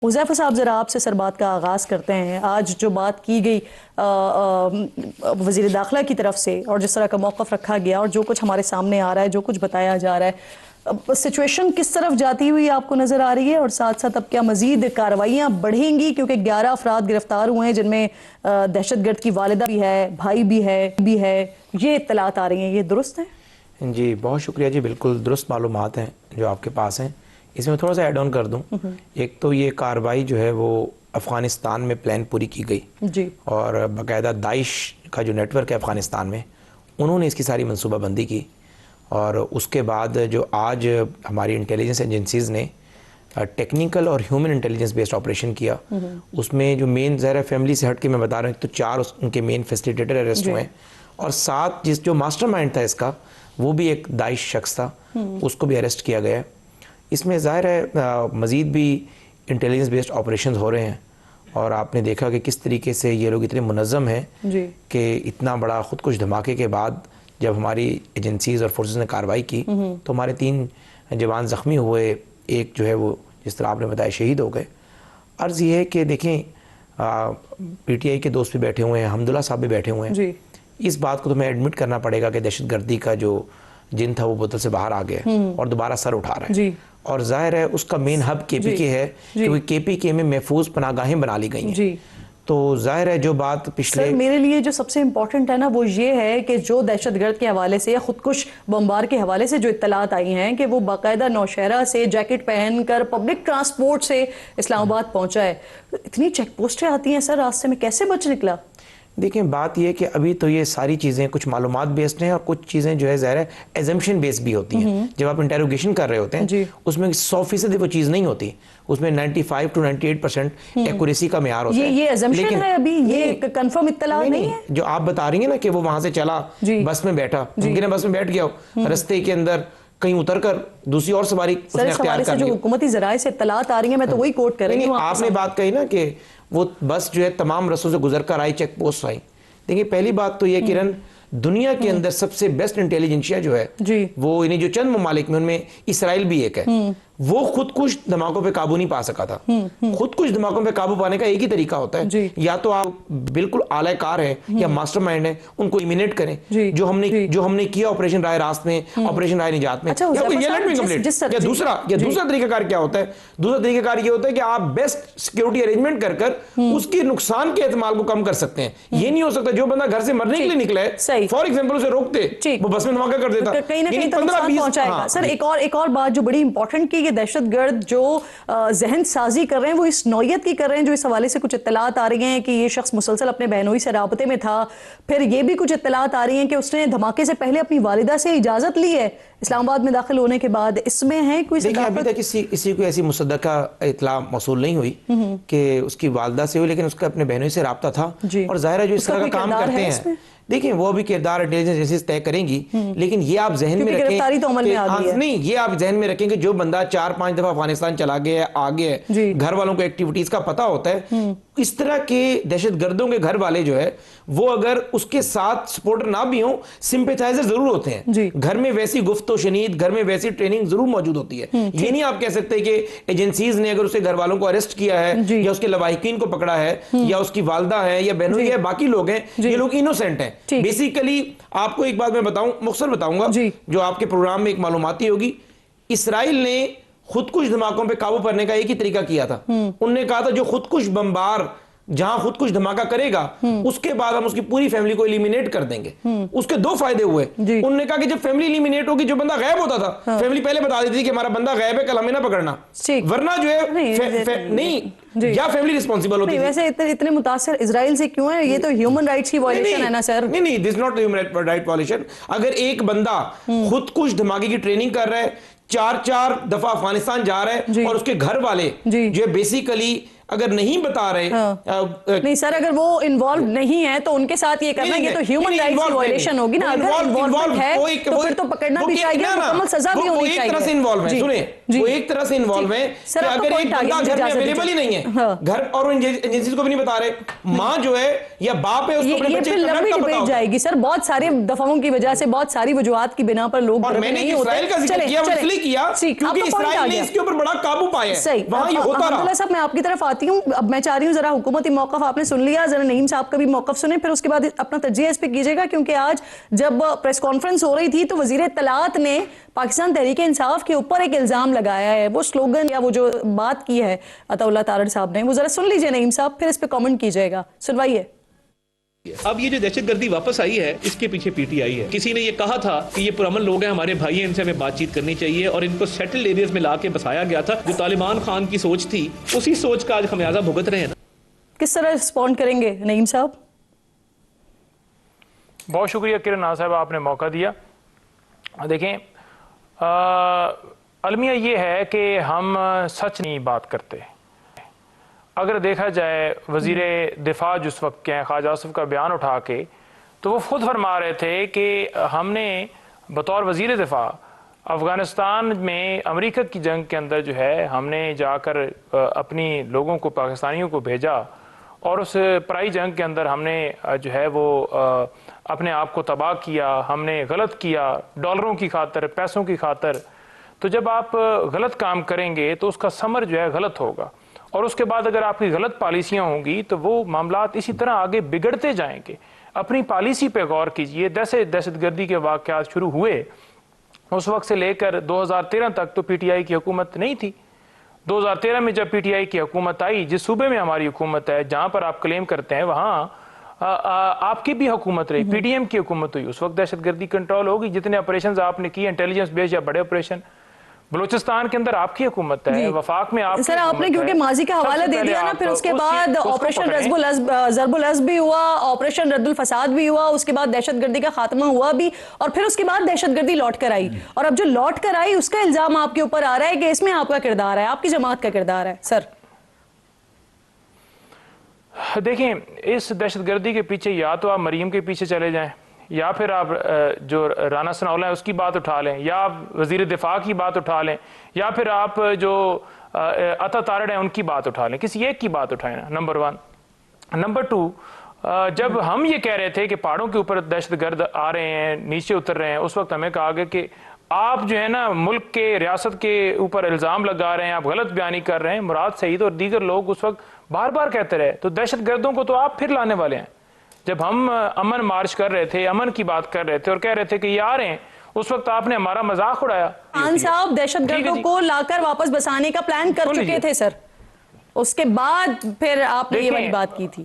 حذیفہ صاحب ذرا آپ سے سر بات کا آغاز کرتے ہیں. آج جو بات کی گئی وزیر داخلہ کی طرف سے اور جس طرح کا موقف رکھا گیا اور جو کچھ ہمارے سامنے آ رہا ہے، جو کچھ بتایا جا رہا ہے، سچویشن کس طرف جاتی ہوئی آپ کو نظر آ رہی ہے؟ اور ساتھ ساتھ اب کیا مزید کارروائیاں بڑھیں گی؟ کیونکہ 11 افراد گرفتار ہوئے ہیں جن میں دہشت گرد کی والدہ بھی ہے، بھائی بھی ہے، یہ اطلاعات آ رہی ہیں، یہ درست ہیں؟ جی بہت شکریہ جی، بالکل درست معلومات ہیں جو آپ کے پاس ہیں. اس میں تھوڑا سا ایڈ آن کر دوں. ایک تو یہ کارروائی جو ہے وہ افغانستان میں پلان پوری کی گئی جی، اور باقاعدہ داعش کا جو نیٹ ورک ہے افغانستان میں، انہوں نے اس کی ساری منصوبہ بندی کی. اور اس کے بعد جو آج ہماری انٹیلیجنس ایجنسیز نے ٹیکنیکل اور ہیومن انٹیلیجنس بیسڈ آپریشن کیا، اس میں جو مین ظاہر فیملی سے ہٹ کے میں بتا رہا ہوں، تو 4 ان کے مین فیسیلیٹیٹر اریسٹ ہوئے ہیں، اور 7 جو ماسٹر مائنڈ تھا اس کا وہ بھی ایک داعش شخص تھا، اس کو بھی اریسٹ کیا گیا. اس میں ظاہر ہے مزید بھی انٹیلیجنس بیسڈ آپریشنز ہو رہے ہیں، اور آپ نے دیکھا کہ کس طریقے سے یہ لوگ اتنے منظم ہیں کہ اتنا بڑا خودکش دھماکے کے بعد جب ہماری ایجنسیز اور فورسز نے کارروائی کی تو ہمارے 3 جوان زخمی ہوئے، ایک جو ہے وہ جس طرح آپ نے بتایا شہید ہو گئے. عرض یہ ہے کہ دیکھیں پی ٹی آئی کے دوست بھی بیٹھے ہوئے ہیں، حمداللہ صاحب بھی بیٹھے ہوئے ہیں. اس بات کو تو میں ایڈمٹ کرنا پڑے گا کہ دہشت گردی کا جو جن تھا وہ بوتل سے باہر آ گیا اور دوبارہ سر اٹھا رہا ہے. اور ظاہر ہے اس کا مین ہب کے پی کے ہے، کیونکہ کے پی کے میں محفوظ پناہ گاہیں بنا لی گئی ہیں. تو ظاہر ہے جو بات پچھلے سر میرے لیے جو سب سے امپورٹنٹ ہے نا وہ یہ ہے کہ جو دہشت گرد کے حوالے سے یا خودکش بمبار کے حوالے سے جو اطلاعات آئی ہیں کہ وہ باقاعدہ نوشہرہ سے جیکٹ پہن کر پبلک ٹرانسپورٹ سے اسلام آباد پہنچا ہے. اتنی چیک پوسٹیں آتی ہیں سر راستے میں، کیسے بچ نکلا؟ دیکھیں بات یہ کہ ابھی تو یہ ساری چیزیں کچھ معلومات بیسڈ ہیں اور کچھ چیزیں جو ہے ظاہر ہے ایزمپشن بیسڈ بھی ہوتی ہیں. جب آپ انٹیروگیشن کر رہے ہوتے ہیں اس میں 100% وہ چیز نہیں ہوتی، اس میں 95 to 98% ایکوریسی کا معیار ہوتا ہے. یہ ایزمپشن ہے، ابھی یہ کنفرم اطلاع نہیں ہے. جو آپ بتا رہی ہیں نا کہ وہ وہاں سے چلا بس میں بیٹھا، ممکن ہے بس میں بیٹھ گیا ہو، رستے کے اندر کہیں اتر کر دوسری اور سواری اس نے اختیار کر لی. جو حکومتی ذرائع سے اطلاعات آ رہی ہیں میں تو وہی کوٹ کر رہی ہوں. آپ نے بات کہی نا کہ وہ بس جو ہے تمام رستوں سے گزر کر آئی، چیک پوسٹ آئی. دیکھیں پہلی بات تو یہ کرن دنیا کے اندر سب سے بیسٹ انٹیلیجنسیا جو ہے وہ یعنی جو چند ممالک میں ان میں اسرائیل بھی ایک ہے، وہ خودکش دھماکوں پہ قابو نہیں پا سکا تھا. خودکش دھماکوں پہ قابو پانے کا ایک ہی طریقہ ہوتا ہے، یا تو آپ بالکل اعلی کار ہیں یا ماسٹر مائنڈ ہیں، ان کو ایمینیٹ کریں، جو ہم نے کیا آپریشن رائے راست میں، آپریشن رائے نجات میں. یا دوسرا طریقہ کار کیا ہوتا ہے؟ دوسرا طریقہ کار یہ ہوتا ہے کہ آپ بیسٹ سیکیورٹی ارینجمنٹ کر اس کے نقصان کے احتمال کو کم کر سکتے ہیں. یہ نہیں ہو سکتا جو بندہ گھر سے مرنے کے لیے نکلا ہے فار ایگزامپل اسے روکتے وہ بس میں دھماکہ کر دیتا، کہیں نہ کہیں تو نقصان پہنچائے گا. سر ایک اور بات جو بڑی امپورٹنٹ کی، دہشت گرد جو ذہن سازی کر رہے ہیں وہ اس نوعیت کی کر رہے ہیں، جو اس حوالے سے کچھ اطلاعات آ رہی ہیں کہ یہ شخص مسلسل اپنے بہنوئی سے رابطے میں تھا. پھر یہ بھی کچھ اطلاعات آ رہی ہیں کہ اس نے دھماکے سے پہلے اپنی والدہ سے اجازت لی ہے اسلام آباد میں داخل ہونے کے بعد. اس میں ہے کوئی دیکھیں ابھی تک کسی کو ایسی مصدقہ اطلاع موصول نہیں ہوئی کہ اس کی والدہ سے ہوئی، لیکن اس کا اپنے بہنوئی سے رابطہ تھا. اور ظاہر ہے جو اس طرح کا کام کرتے ہیں، دیکھیں وہ بھی کردار انٹیلیجنس ایجنسیز طے کریں گی، لیکن یہ آپ ذہن میں رکھیں یہ آپ ذہن میں رکھیں کہ جو بندہ 4-5 دفعہ افغانستان چلا گیا ہے، آگے ہے، گھر والوں کو ایکٹیویٹیز کا پتہ ہوتا ہے. اس طرح کے دہشت گردوں کے گھر والے جو ہے وہ اگر اس کے ساتھ سپورٹر نہ بھی ہوں، سمپیتھائزر ضرور ہوتے ہیں. گھر میں ویسی گفت و شنید، گھر میں ویسی ٹریننگ ضرور موجود ہوتی ہے. یہ نہیں آپ کہہ سکتے کہ ایجنسیز نے اگر اس کے گھر والوں کو اریسٹ کیا ہے یا اس کے لواحقین کو پکڑا ہے یا اس کی والدہ ہے یا بہنوئی ہے، باقی لوگ ہیں، یہ لوگ انوسینٹ ہیں. بیسیکلی آپ کو ایک بات میں بتاؤں، مختصر بتاؤں گا جو آپ کے پروگرام میں ایک معلوماتی ہوگی. اسرائیل نے خودکش دھماکوں پہ قابو پانے کا ایک ہی طریقہ کیا تھا. انہوں نے کہا تھا جو خودکش بمبار جہاں خودکش دھماکہ کرے گا اس کے بعد ہم اس کی پوری فیملی کو ایلیمینیٹ کر دیں گے. اس کے 2 فائدے ہوئے. انہوں نے کہا کہ جب فیملی ایلیمینیٹ ہوگی، جو بندہ غائب ہوتا تھا فیملی پہلے بتا دیتی تھی کہ ہمارا بندہ غائب ہے، کل ہمیں نہ پکڑنا، ورنہ جو ہے نہیں یا فیملی ریسپانسیبل ہوتی ہے. ویسے اتنے متاثر اسرائیل سے کیوں ہے؟ یہ تو ہیومن رائٹس کی وائلیشن ہے نا سر. نہیں this not human right violation. اگر ایک بندہ خودکش دھماکے کی ٹریننگ کر رہا ہے، 4 دفعہ افغانستان جا رہا ہے، اور اس کے گھر والے جو بیسیکلی اگر نہیں بتا رہے نہیں سر، اگر وہ انوالو نہیں ہے تو ان کے ساتھ یہ کرنا، یہ تو ہیومن رائٹس کی وائلیشن ہوگی نا. اگر انوالومنٹ ہے تو پھر تو پکڑنا بھی چاہیے، مکمل سزا بھی ہونی چاہیے. ایک طرح سے انوالو ہے. سنیں وہ ایک طرح سے انوالو ہیں کہ اگر ایک بندہ گھر میں اویلیبل ہی نہیں ہے گھر اور ایجنسیز کو بھی نہیں بتا رہے, ماں جو ہے یا باپ ہے اس کو اپنے بچے لمبی ڈبیٹ جائے گی سر, بہت سارے دفعوں کی وجہ سے, بہت ساری وجوہات کی بنا پر لوگ, اور میں نے اسرائیل کا ذکر کیا وہ اس لیے کیا کیونکہ اسرائیل نے اس کے اوپر بڑا قابو پایا ہے, وہاں یہ ہوتا رہا. عبداللہ صاحب میں آپ کی طرف آتی ہوں, اب میں چاہ رہی ہوں ذرا حکومتی موقف آپ نے سن لیا, ذرا نعیم صاحب کا بھی موقف سنیں, پھر اس کے بعد اپنا تجزیہ اس پہ کیجیے گا, کیونکہ آج جب پریس کانفرنس ہو رہی تھی تو وزیر اطلاعات نے پاکستان تحریک انصاف کے اوپر ایک الزام لگایا ہے, وہ سلوگن یا وہ جو بات کی ہے عطا اللہ تارڑ صاحب نے, وہ ذرا سن لیجئے نعیم صاحب, پھر اس پہ کامنٹ کیجئے گا, سنوائیے. اب یہ جو دہشت گردی واپس آئی ہے اس کے پیچھے پی ٹی آئی ہے. کسی نے یہ کہا تھا کہ یہ پرامن لوگ ہیں, ہمارے بھائی ہیں, ان سے ہمیں بات چیت کرنی چاہیے, اور ان کو سیٹلڈ ایریاز میں لا کے بسایا گیا تھا. جو طالبان خان کی سوچ تھی اسی سوچ کا آج خمیازہ بھگت رہے ہیں نا. کس طرح رسپونڈ کریں گے نعیم صاحب؟ بہت شکریہ کرن ناز صاحب, آپ نے موقع دیا. دیکھیں المیہ یہ ہے کہ ہم سچ نہیں بات کرتے. اگر دیکھا جائے وزیر دفاع جس وقت کے ہیں خواجہ آصف کا بیان اٹھا کے, تو وہ خود فرما رہے تھے کہ ہم نے بطور وزیر دفاع افغانستان میں امریکہ کی جنگ کے اندر جو ہے ہم نے جا کر اپنی لوگوں کو, پاکستانیوں کو بھیجا, اور اس پرائی جنگ کے اندر ہم نے جو ہے وہ اپنے آپ کو تباہ کیا, ہم نے غلط کیا ڈالروں کی خاطر, پیسوں کی خاطر. تو جب آپ غلط کام کریں گے تو اس کا ثمر جو ہے غلط ہوگا, اور اس کے بعد اگر آپ کی غلط پالیسیاں ہوں گی تو وہ معاملات اسی طرح آگے بگڑتے جائیں گے. اپنی پالیسی پہ غور کیجئے. دہشت گردی کے واقعات شروع ہوئے اس وقت سے لے کر 2013 تک تو پی ٹی آئی کی حکومت نہیں تھی. 2013 میں جب پی ٹی آئی کی حکومت آئی, جس صوبے میں ہماری حکومت ہے, جہاں پر آپ کلیم کرتے ہیں وہاں آپ کی بھی حکومت رہی, پی ڈی ایم کی حکومت ہوئی, اس وقت دہشت گردی کنٹرول ہوگی. جتنے آپریشنز آپ نے کیے انٹیلیجنس بیس یا بڑے آپریشن, بلوچستان کے اندر آپ کی حکومت ہے, وفاق میں آپ کی سر آپ نے کیونکہ ماضی کا حوالہ دے دیا نا, پھر اس کے بعد آپریشن ضرب الاسد بھی ہوا, آپریشن رد الفساد بھی ہوا, اس کے بعد دہشت گردی کا خاتمہ ہوا بھی, اور پھر اس کے بعد دہشت گردی لوٹ کر آئی, اور اب جو لوٹ کر آئی اس کا الزام آپ کے اوپر آ رہا ہے کہ اس میں آپ کا کردار ہے, آپ کی جماعت کا کردار ہے. سر دیکھیں اس دہشت گردی کے پیچھے یا تو آپ مریم کے پیچھے چلے جائیں, یا پھر آپ جو رانا ثناءاللہ ہیں اس کی بات اٹھا لیں, یا آپ وزیر دفاع کی بات اٹھا لیں, یا پھر آپ جو عطا تارڑ ہیں ان کی بات اٹھا لیں. کسی ایک کی بات اٹھائیں نا, نمبر 1. نمبر 2, جب ہم یہ کہہ رہے تھے کہ پہاڑوں کے اوپر دہشت گرد آ رہے ہیں, نیچے اتر رہے ہیں, اس وقت ہمیں کہا گیا کہ آپ جو ہے نا ملک کے, ریاست کے اوپر الزام لگا رہے ہیں, آپ غلط بیانی کر رہے ہیں. مراد سعید اور دیگر لوگ اس وقت بار بار کہتے رہے. تو دہشت گردوں کو تو آپ پھر لانے والے ہیں. جب ہم امن مارچ کر رہے تھے, امن کی بات کر رہے تھے اور کہہ رہے تھے کہ یہ آ رہے ہیں, اس وقت آپ نے ہمارا مذاق اڑایا. خان صاحب دہشت گردوں کو لا کر واپس بسانے کا پلان کر چکے تھے سر, اس کے بعد پھر آپ نے یہ والی بات کی تھی.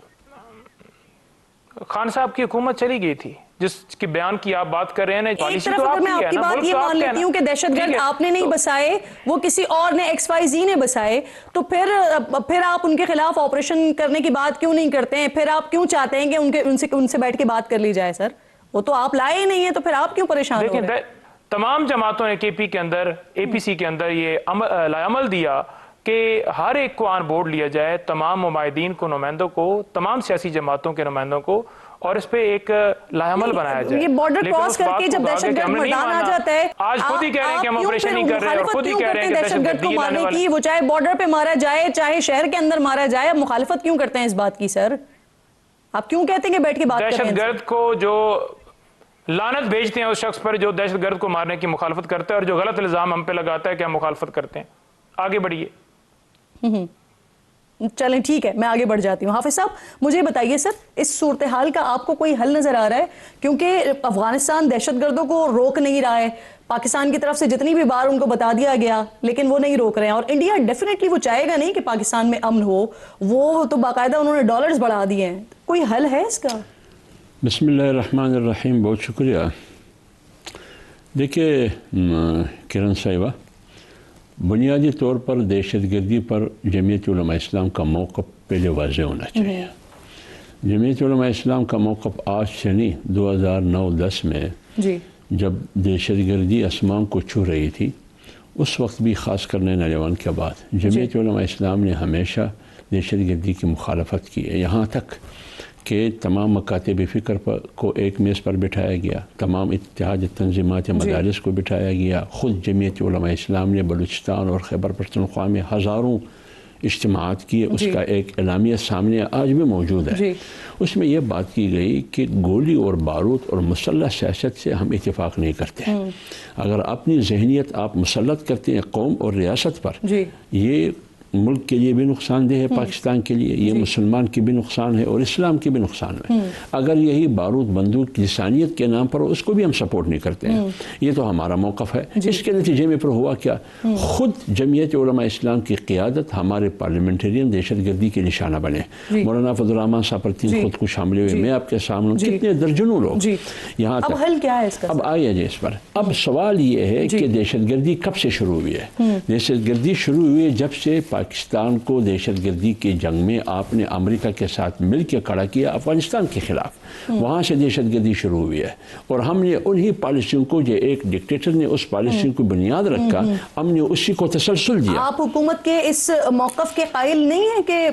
خان صاحب کی حکومت چلی گئی تھی, جس کی بیان کی آپ بات کر رہے ہیں. ایک طرف اگر میں آپ کی بات یہ مان لیتی ہوں کہ دہشت گرد آپ نے نہیں بسائے, وہ کسی اور نے XYZ نے بسائے, تو پھر آپ ان کے خلاف آپریشن کرنے کی بات کیوں نہیں کرتے ہیں؟ پھر آپ کیوں چاہتے ہیں کہ ان سے بیٹھ کے بات کر لی جائے؟ سر وہ تو آپ لائے ہی نہیں ہیں, تو پھر آپ کیوں پریشان ہو رہے ہیں؟ تمام جماعتوں نے KP کے اندر, APC کے اندر یہ عمل دیا کہ ہر ایک کو آن بورڈ لیا جائے, تمام ممائدین کو, نمائندوں کو, تمام سیاسی جماعتوں کے نمائندوں کو, اور اس پہ ایک لائحہ بنایا جائے. یہ بارڈر کراس کر کے جب دہشت گرد میدان آ جاتا ہے, آج خود ہی کہہ رہے ہیں کہ ہم آپریشن نہیں کر رہے, اور خود ہی کہہ رہے ہیں کہ دہشت گرد کو مارنے کی, وہ چاہے بارڈر پہ مارا جائے چاہے شہر کے اندر مارا جائے, آپ مخالفت کیوں کرتے ہیں اس بات کی؟ سر آپ کیوں کہتے ہیں کہ بیٹھ کے بات کریں؟ دہشت گرد کو جو لعنت بھیجتے ہیں اس شخص پر جو دہشت گرد کو مارنے کی مخالفت کرتا ہے, اور جو غلط الزام ہم پہ لگاتا ہے کہ ہم مخالفت کرتے ہیں. آگے بڑھیے. چلیں ٹھیک ہے, میں آگے بڑھ جاتی ہوں. حافظ صاحب مجھے بتائیے سر, اس صورتحال کا آپ کو کوئی حل نظر آ رہا ہے؟ کیونکہ افغانستان دہشت گردوں کو روک نہیں رہا ہے, پاکستان کی طرف سے جتنی بھی بار ان کو بتا دیا گیا لیکن وہ نہیں روک رہے ہیں, اور انڈیا ڈیفینیٹلی وہ چاہے گا نہیں کہ پاکستان میں امن ہو, وہ تو باقاعدہ انہوں نے ڈالرز بڑھا دیے ہیں. کوئی حل ہے اس کا؟ بسم اللہ الرحمن الرحیم. بہت شکریہ. دیکھیے کرن صاحبہ, بنیادی طور پر دہشت گردی پر جمعیت علماء اسلام کا موقف پہلے واضح ہونا چاہیے. جمعیت علماء اسلام کا موقف آج سے نہیں, 2009-10 میں جب دہشت گردی اسمان کو چھو رہی تھی, اس وقت بھی خاص کر 9/11 کے بعد جمعیت علماء اسلام نے ہمیشہ دہشت گردی کی مخالفت کی ہے, یہاں تک کہ تمام مکاتب فکر کو ایک میز پر بٹھایا گیا، تمام اتحاد تنظیمات مدارس کو بٹھایا گیا، خود جمعیت علماء اسلام نے بلوچستان اور خیبر پختونخوا میں ہزاروں اجتماعات کیے، اس کا ایک اعلامیہ سامنے آج بھی موجود ہے۔ اس میں یہ بات کی گئی کہ گولی اور بارود اور مسلح سیاست سے ہم اتفاق نہیں کرتے ہیں۔ اگر اپنی ذہنیت آپ مسلط کرتے ہیں قوم اور ریاست پر، یہ ملک کے لیے بھی نقصان دہ ہے، پاکستان کے لیے یہ مسلمان کی بھی نقصان ہے اور اسلام کی بھی نقصان ہے۔ اگر یہی بارود بندوق لسانیت کے نام پر ہو، اس کو بھی ہم سپورٹ نہیں کرتے ہیں، یہ تو ہمارا موقف ہے۔ اس کے نتیجے میں پر ہوا کیا، خود جمعیت علماء اسلام کی قیادت ہمارے پارلیمنٹرین دہشت گردی کے نشانہ بنے۔ مولانا فضل الرحمان صابرتین خودکش حملے ہوئے، میں آپ کے سامنے کتنے درجنوں لوگ یہاں تک۔ اب حل کیا ہے اس کا؟ اب آئیے جی اس پر، اب سوال یہ ہے کہ دہشت گردی کب سے شروع ہوئی ہے؟ دہشت گردی شروع ہوئی ہے جب سے پاکستان کو دہشت گردی کی جنگ میں آپ نے امریکہ کے ساتھ مل کے کھڑا کیا افغانستان کے خلاف، وہاں سے دہشت گردی شروع ہوئی ہے، اور ہم نے انہی پالیسیوں کو، جو ایک ڈکٹیٹر نے اس پالیسیوں کو بنیاد رکھا، ہم نے اسی کو تسلسل دیا۔ آپ حکومت کے اس موقف کے قائل نہیں ہیں کہ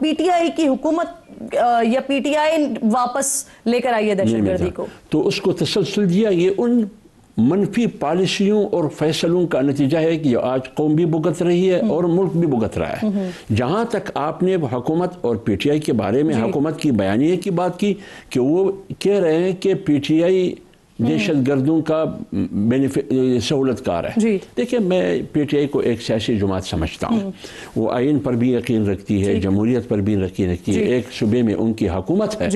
پی ٹی آئی کی حکومت یا پی ٹی آئی واپس لے کر آئی ہے دہشت گردی کو؟ تو اس کو تسلسل دیا، یہ ان منفی پالیسیوں اور فیصلوں کا نتیجہ ہے کہ آج قوم بھی بھگت رہی ہے اور ملک بھی بھگت رہا ہے۔ جہاں تک آپ نے حکومت اور پی ٹی آئی کے بارے میں حکومت کی بیانیے کی بات کی کہ وہ کہہ رہے ہیں کہ پی ٹی آئی دہشت گردوں کا سہولت کار ہے۔ دیکھیں، میں پی ٹی آئی کو ایک سیاسی جماعت سمجھتا ہوں، وہ آئین پر بھی یقین رکھتی ہے، جمہوریت پر بھی یقین رکھتی ہے، ایک صوبے میں ان کی حکومت ہے،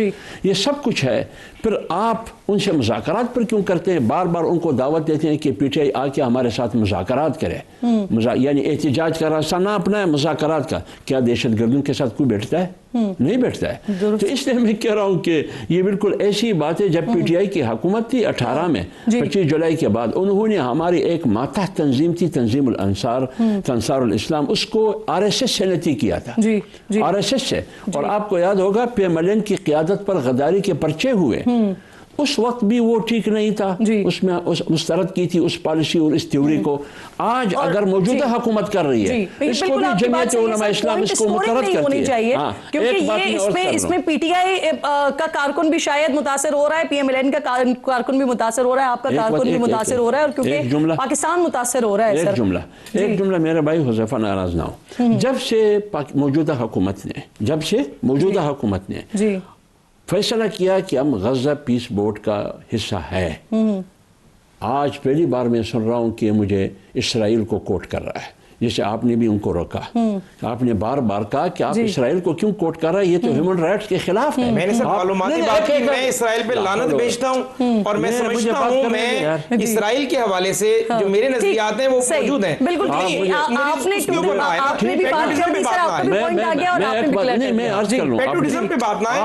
یہ سب کچھ ہے۔ پھر آپ ان سے مذاکرات پر کیوں کرتے ہیں؟ بار بار ان کو دعوت دیتے ہیں کہ پی ٹی آئی آ کے ہمارے ساتھ مذاکرات کرے، یعنی احتجاج کا راستہ نہ اپنائے، مذاکرات کا۔ کیا دہشت گردوں کے ساتھ کوئی بیٹھتا ہے؟ نہیں بیٹھتا ہے۔ تو اس لیے میں کہہ رہا ہوں کہ یہ بالکل ایسی بات ہے، جب پی ٹی آئی کی حکومت تھی 18 میں 25 جولائی کے بعد، انہوں نے ہماری ایک ماتحت تنظیم تھی تنظیم الانصار، انصار الاسلام، اس کو آر ایس ایس سے نتی کیا تھا، آر ایس ایس سے، اور آپ کو یاد ہوگا پی ایم ایل این کی قیادت پر غداری کے پرچے ہوئے، اس وقت بھی وہ ٹھیک نہیں تھا، اس میں مسترد کی تھی اس پالیسی اور اس تھیوری کو۔ آج اگر موجودہ حکومت کر رہی ہے، اس کو بھی جمعیت علماء اسلام اس کو مسترد کرتی ہے، کیونکہ اس میں پی ٹی آئی کا کارکن بھی شاید متاثر ہو رہا ہے، پی ایم ایل این کا کارکن بھی متاثر ہو رہا ہے، آپ کا کارکن بھی متاثر ہو رہا ہے، اور کیونکہ پاکستان متاثر ہو رہا ہے۔ ایک جملہ میرے بھائی حذیفہ ناراض نہ ہو، جب سے موجودہ حکومت نے فیصلہ کیا کہ ہم غزہ پیس بورڈ کا حصہ ہے، آج پہلی بار میں سن رہا ہوں کہ مجھے اسرائیل کو کوٹ کر رہا ہے، جیسے آپ نے بھی ان کو روکا، آپ نے بار بار کہا کہ آپ اسرائیل کو کیوں کوٹ کر رہا ہے، یہ تو ہیومن رائٹس کے خلاف ہے۔ میں نے صرف معلوماتی بات کی، میں اسرائیل پہ لعنت بھیجتا ہوں، اور میں سمجھتا ہوں میں اسرائیل کے حوالے سے جو میرے نظریات ہیں وہ موجود ہیں۔ بالکل، آپ نے بھی بات کر دی، سر آپ کا بھی پوائنٹ آ گیا اور آپ نے ڈکلیئر کر دیا۔ میں عرض کر لوں، پیٹروٹزم پہ بات نہ ہے،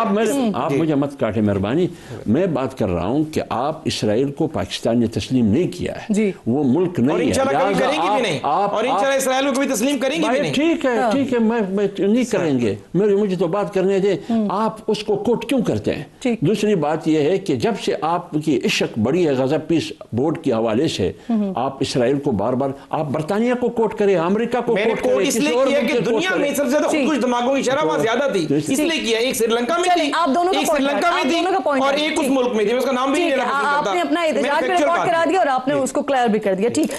آپ مجھے مت کاٹیں مہربانی، میں بات کر رہا ہوں کہ آپ اسرائیل کو پاکستان نے تسلیم نہیں کیا ہے، وہ ملک نہیں ہے، اور انشاءاللہ کبھی کریں گی بھی نہیں، اور انشاءاللہ اسرائیل کو کبھی تسلیم کریں گے بھی نہیں۔ ٹھیک ہے، میں نہیں کریں گے، مجھے تو بات کرنے دے، آپ اس کو کوٹ کیوں کرتے ہیں؟ دوسری بات یہ ہے کہ جب سے آپ کی عشق بڑی ہے غزہ پیس بورڈ کے حوالے سے، آپ اسرائیل کو بار بار، آپ برطانیہ کو کوٹ کریں، امریکہ کو کوٹ کریں، اس لیے کیا کہ دنیا میں سب سے زیادہ خودکش دماغوں کی شرح وہاں زیادہ تھی، اس لیے کیا، ایک سری لنکا میں تھی، ایک سری لنکا میں تھی، اور ایک اس ملک میں تھی، اس کا نام بھی نہیں لینا پسند کرتا۔ آپ نے اپنا احتجاج پہ ریکارڈ کرا دیا اور آپ نے اس کو کلیئر بھی کر دیا، ٹھیک۔